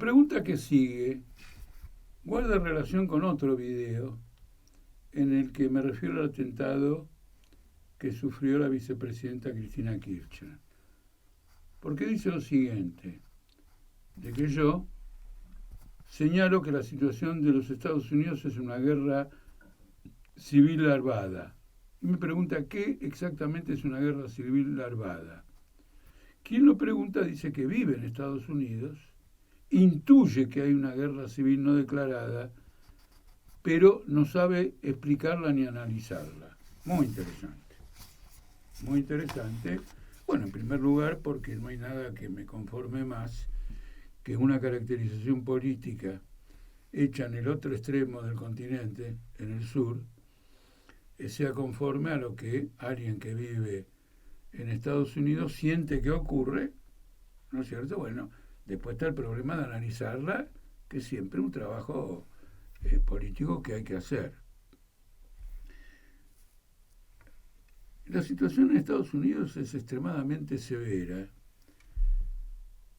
pregunta que sigue guarda relación con otro video en el que me refiero al atentado que sufrió la vicepresidenta Cristina Kirchner. Porque dice lo siguiente, de que yo señalo que la situación de los Estados Unidos es una guerra civil larvada. Y me pregunta qué exactamente es una guerra civil larvada. Quien lo pregunta dice que vive en Estados Unidos, intuye que hay una guerra civil no declarada, pero no sabe explicarla ni analizarla. Muy interesante. Muy interesante. Bueno, en primer lugar, porque no hay nada que me conforme más que una caracterización política hecha en el otro extremo del continente, en el sur, sea conforme a lo que alguien que vive en Estados Unidos siente que ocurre, ¿no es cierto? Bueno, después está el problema de analizarla, que es siempre un trabajo político que hay que hacer. La situación en Estados Unidos es extremadamente severa,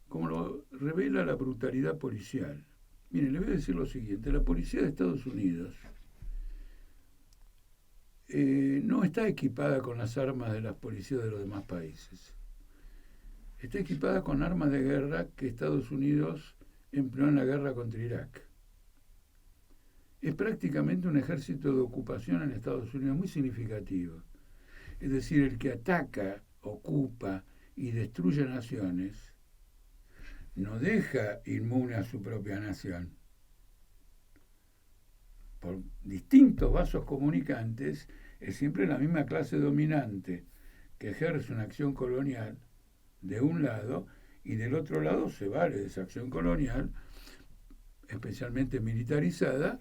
como lo revela la brutalidad policial. Miren, le voy a decir lo siguiente, la policía de Estados Unidos no está equipada con las armas de las policías de los demás países. Está equipada con armas de guerra que Estados Unidos empleó en la guerra contra Irak. Es prácticamente un ejército de ocupación en Estados Unidos muy significativo. Es decir, el que ataca, ocupa y destruye naciones no deja inmune a su propia nación. Por distintos vasos comunicantes, es siempre la misma clase dominante que ejerce una acción colonial de un lado y del otro lado se vale de esa acción colonial, especialmente militarizada,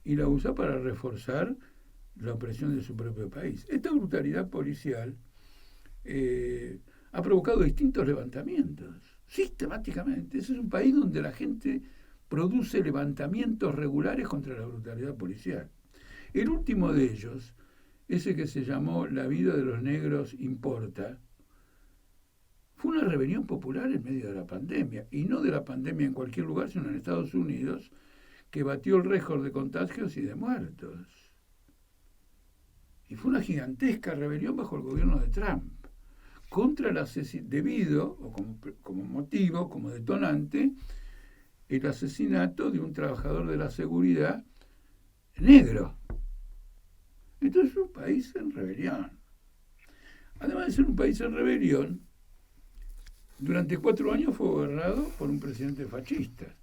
y la usa para reforzar la opresión de su propio país. Esta brutalidad policial ha provocado distintos levantamientos, sistemáticamente. Ese es un país donde la gente produce levantamientos regulares contra la brutalidad policial. El último de ellos, ese que se llamó La vida de los negros importa, fue una rebelión popular en medio de la pandemia, y no de la pandemia en cualquier lugar, sino en Estados Unidos, que batió el récord de contagios y de muertos. Y fue una gigantesca rebelión bajo el gobierno de Trump, contra el debido, o como motivo, como detonante, el asesinato de un trabajador de la seguridad negro. Entonces es un país en rebelión. Además de ser un país en rebelión, durante 4 años fue gobernado por un presidente fascista.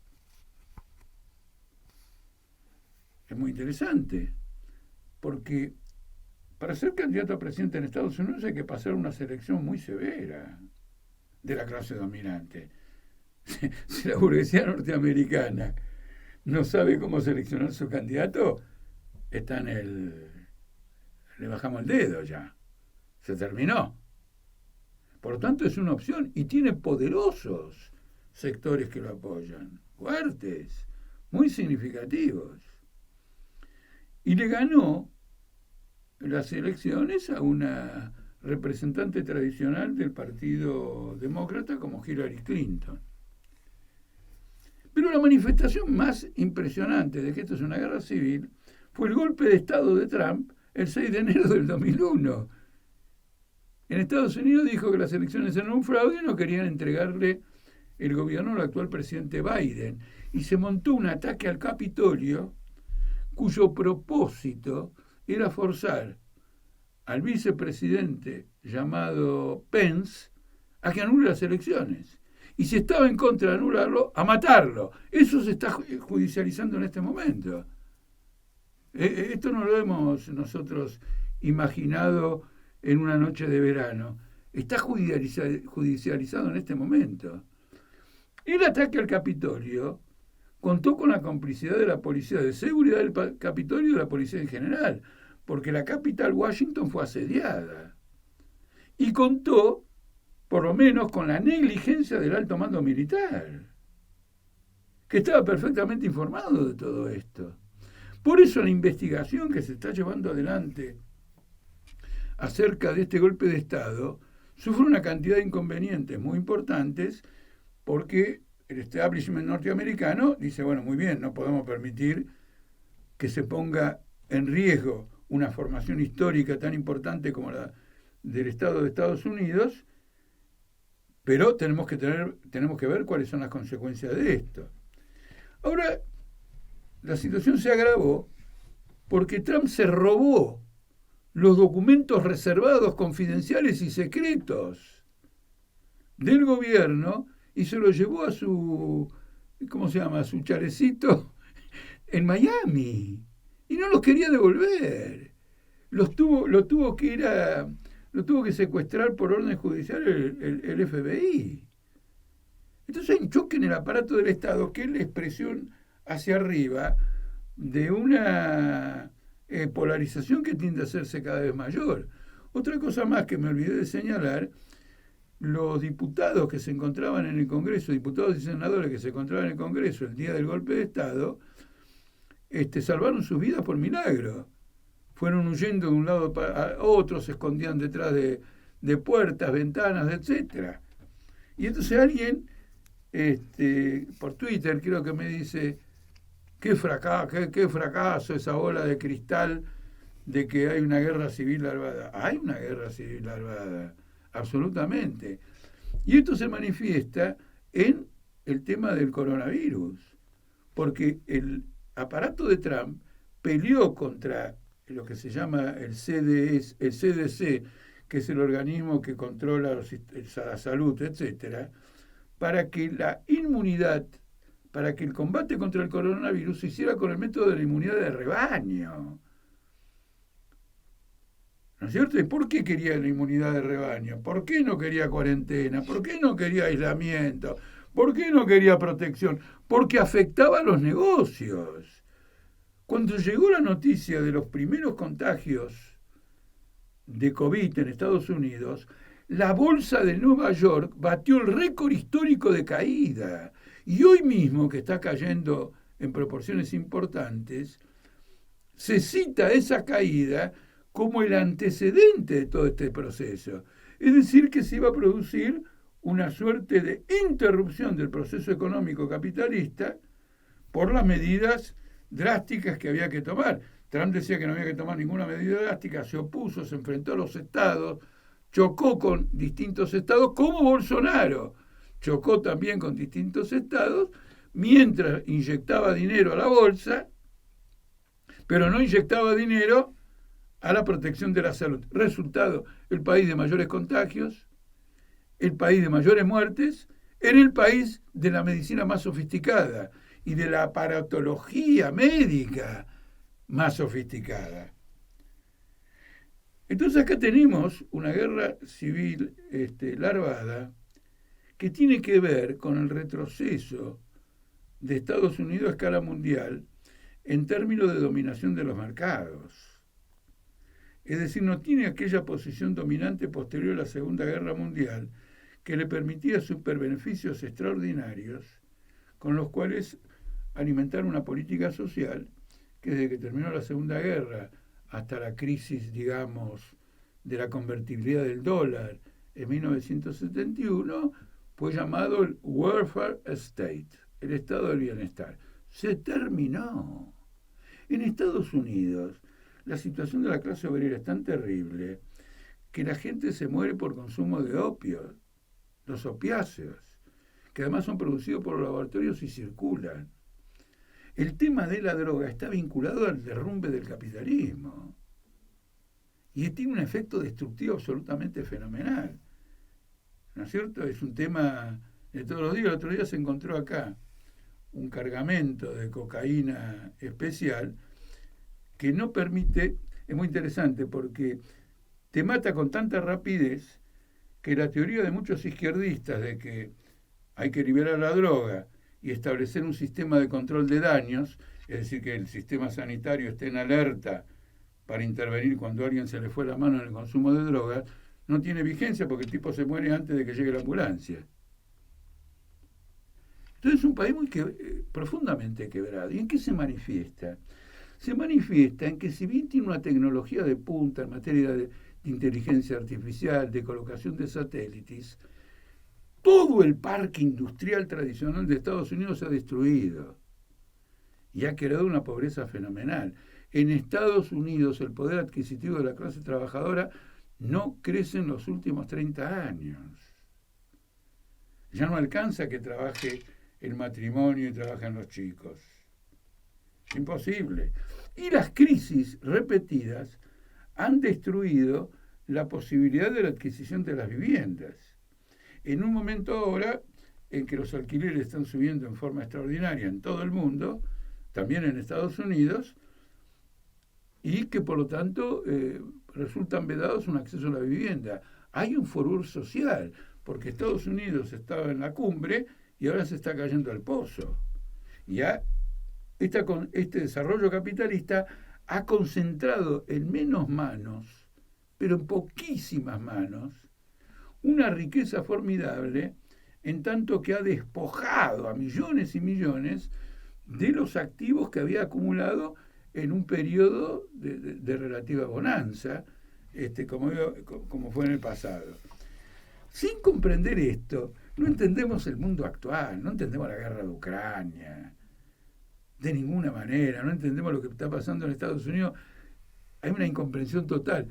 Es muy interesante, porque para ser candidato a presidente en Estados Unidos hay que pasar una selección muy severa de la clase dominante. Si la burguesía norteamericana no sabe cómo seleccionar su candidato, está en el... le bajamos el dedo ya. Se terminó. Por lo tanto, es una opción y tiene poderosos sectores que lo apoyan, fuertes, muy significativos. Y le ganó las elecciones a una representante tradicional del Partido Demócrata como Hillary Clinton. Pero la manifestación más impresionante de que esto es una guerra civil fue el golpe de Estado de Trump el 6 de enero del 2001. En Estados Unidos dijo que las elecciones eran un fraude y no querían entregarle el gobierno al actual presidente Biden. Y se montó un ataque al Capitolio cuyo propósito era forzar al vicepresidente llamado Pence a que anule las elecciones. Y si estaba en contra de anularlo, a matarlo. Eso se está judicializando en este momento. Esto no lo hemos nosotros imaginado en una noche de verano. Está judicializado en este momento. El ataque al Capitolio contó con la complicidad de la Policía de Seguridad del Capitolio y de la Policía en general, porque la capital Washington fue asediada. Y contó, por lo menos, con la negligencia del alto mando militar, que estaba perfectamente informado de todo esto. Por eso la investigación que se está llevando adelante acerca de este golpe de Estado sufre una cantidad de inconvenientes muy importantes, porque el establishment norteamericano dice, bueno, muy bien, no podemos permitir que se ponga en riesgo una formación histórica tan importante como la del Estado de Estados Unidos, pero tenemos que ver cuáles son las consecuencias de esto. Ahora, la situación se agravó porque Trump se robó los documentos reservados, confidenciales y secretos del gobierno y se los llevó a su, ¿cómo se llama?, a su chalecito en Miami. Y no los quería devolver. Lo tuvo que secuestrar por orden judicial el FBI. Entonces hay un choque en el aparato del Estado que es la expresión hacia arriba de una polarización que tiende a hacerse cada vez mayor. Otra cosa más que me olvidé de señalar, los diputados que se encontraban en el Congreso, diputados y senadores que se encontraban en el Congreso el día del golpe de Estado, salvaron sus vidas por milagro. Fueron huyendo de un lado a otro, se escondían detrás de puertas, ventanas, etcétera. Y entonces alguien, por Twitter creo que me dice, qué fracaso esa bola de cristal de que hay una guerra civil larvada. Hay una guerra civil larvada, absolutamente. Y esto se manifiesta en el tema del coronavirus, porque el aparato de Trump peleó contra lo que se llama el CDC, que es el organismo que controla la salud, etcétera, para que la inmunidad, para que el combate contra el coronavirus se hiciera con el método de la inmunidad de rebaño. ¿No es cierto? ¿Y por qué quería la inmunidad de rebaño? ¿Por qué no quería cuarentena? ¿Por qué no quería aislamiento? ¿Por qué no quería protección? Porque afectaba a los negocios. Cuando llegó la noticia de los primeros contagios de COVID en Estados Unidos, la bolsa de Nueva York batió el récord histórico de caída. Y hoy mismo, que está cayendo en proporciones importantes, se cita esa caída como el antecedente de todo este proceso. Es decir, que se iba a producir una suerte de interrupción del proceso económico capitalista por las medidas drásticas que había que tomar. Trump decía que no había que tomar ninguna medida drástica, se opuso, se enfrentó a los estados, chocó con distintos estados, como Bolsonaro chocó también con distintos estados, mientras inyectaba dinero a la bolsa, pero no inyectaba dinero a la protección de la salud. Resultado, el país de mayores contagios, el país de mayores muertes, en el país de la medicina más sofisticada y de la aparatología médica más sofisticada. Entonces acá tenemos una guerra civil larvada que tiene que ver con el retroceso de Estados Unidos a escala mundial en términos de dominación de los mercados. Es decir, no tiene aquella posición dominante posterior a la Segunda Guerra Mundial que le permitía superbeneficios extraordinarios con los cuales alimentar una política social que desde que terminó la Segunda Guerra hasta la crisis, digamos, de la convertibilidad del dólar en 1971, fue llamado el welfare state, el estado del bienestar. Se terminó. En Estados Unidos, la situación de la clase obrera es tan terrible que la gente se muere por consumo de opio, los opiáceos, que además son producidos por los laboratorios y circulan. El tema de la droga está vinculado al derrumbe del capitalismo y tiene un efecto destructivo absolutamente fenomenal. ¿No es cierto? Es un tema de todos los días. El otro día se encontró acá un cargamento de cocaína especial que no permite, es muy interesante porque te mata con tanta rapidez que la teoría de muchos izquierdistas de que hay que liberar la droga y establecer un sistema de control de daños, es decir, que el sistema sanitario esté en alerta para intervenir cuando a alguien se le fue la mano en el consumo de drogas, no tiene vigencia porque el tipo se muere antes de que llegue la ambulancia. Entonces es un país profundamente quebrado. ¿Y en qué se manifiesta? Se manifiesta en que si bien tiene una tecnología de punta en materia de inteligencia artificial, de colocación de satélites, todo el parque industrial tradicional de Estados Unidos se ha destruido y ha creado una pobreza fenomenal. En Estados Unidos el poder adquisitivo de la clase trabajadora no crece en los últimos 30 años. Ya no alcanza que trabaje el matrimonio y trabajen los chicos. Es imposible. Y las crisis repetidas han destruido la posibilidad de la adquisición de las viviendas. En un momento ahora en que los alquileres están subiendo en forma extraordinaria en todo el mundo, también en Estados Unidos, y que por lo tanto resultan vedados un acceso a la vivienda. Hay un furor social, porque Estados Unidos estaba en la cumbre y ahora se está cayendo al pozo. Ya este desarrollo capitalista ha concentrado en menos manos, pero en poquísimas manos, una riqueza formidable, en tanto que ha despojado a millones y millones de los activos que había acumulado en un periodo de relativa bonanza, como fue en el pasado. Sin comprender esto, no entendemos el mundo actual, no entendemos la guerra de Ucrania, de ninguna manera, no entendemos lo que está pasando en Estados Unidos. Hay una incomprensión total.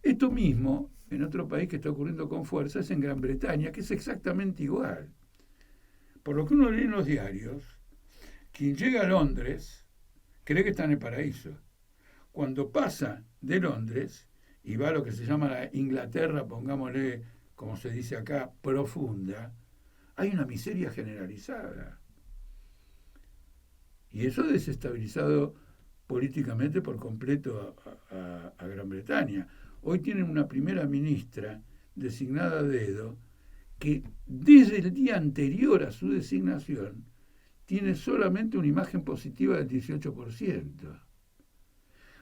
Esto mismo, en otro país que está ocurriendo con fuerza, es en Gran Bretaña, que es exactamente igual. Por lo que uno lee en los diarios, quien llega a Londres cree que está en el paraíso. Cuando pasa de Londres y va a lo que se llama la Inglaterra, pongámosle, como se dice acá, profunda, hay una miseria generalizada. Y eso ha desestabilizado políticamente por completo a Gran Bretaña. Hoy tienen una primera ministra designada a dedo que desde el día anterior a su designación tiene solamente una imagen positiva del 18%.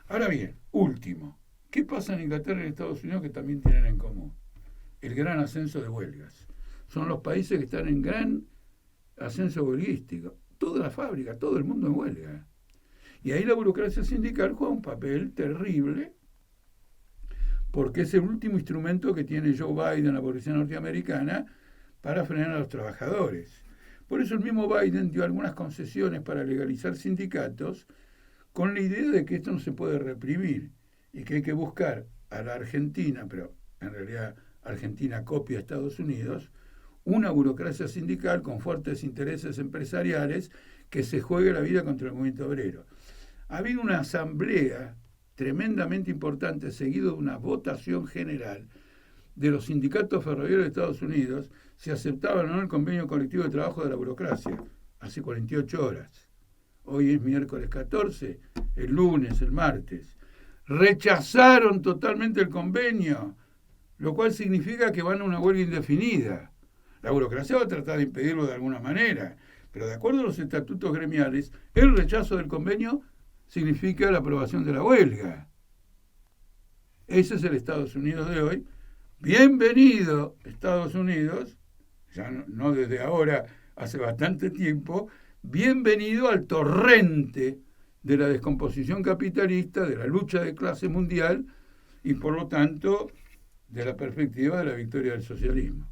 Ahora bien, último, ¿qué pasa en Inglaterra y en Estados Unidos que también tienen en común? El gran ascenso de huelgas. Son los países que están en gran ascenso huelguístico. Toda la fábrica, todo el mundo en huelga. Y ahí la burocracia sindical juega un papel terrible porque es el último instrumento que tiene Joe Biden, la policía norteamericana, para frenar a los trabajadores. Por eso el mismo Biden dio algunas concesiones para legalizar sindicatos con la idea de que esto no se puede reprimir y que hay que buscar a la Argentina, pero en realidad Argentina copia a Estados Unidos, una burocracia sindical con fuertes intereses empresariales que se juegue la vida contra el movimiento obrero. Ha habido una asamblea tremendamente importante, seguido de una votación general de los sindicatos ferroviarios de Estados Unidos, si aceptaban o no el convenio colectivo de trabajo de la burocracia, hace 48 horas. Hoy es miércoles 14, el lunes, el martes. Rechazaron totalmente el convenio, lo cual significa que van a una huelga indefinida. La burocracia va a tratar de impedirlo de alguna manera, pero de acuerdo a los estatutos gremiales, el rechazo del convenio significa la aprobación de la huelga. Ese es el Estados Unidos de hoy. Bienvenido, Estados Unidos, ya no desde ahora, hace bastante tiempo, bienvenido al torrente de la descomposición capitalista, de la lucha de clase mundial y por lo tanto de la perspectiva de la victoria del socialismo.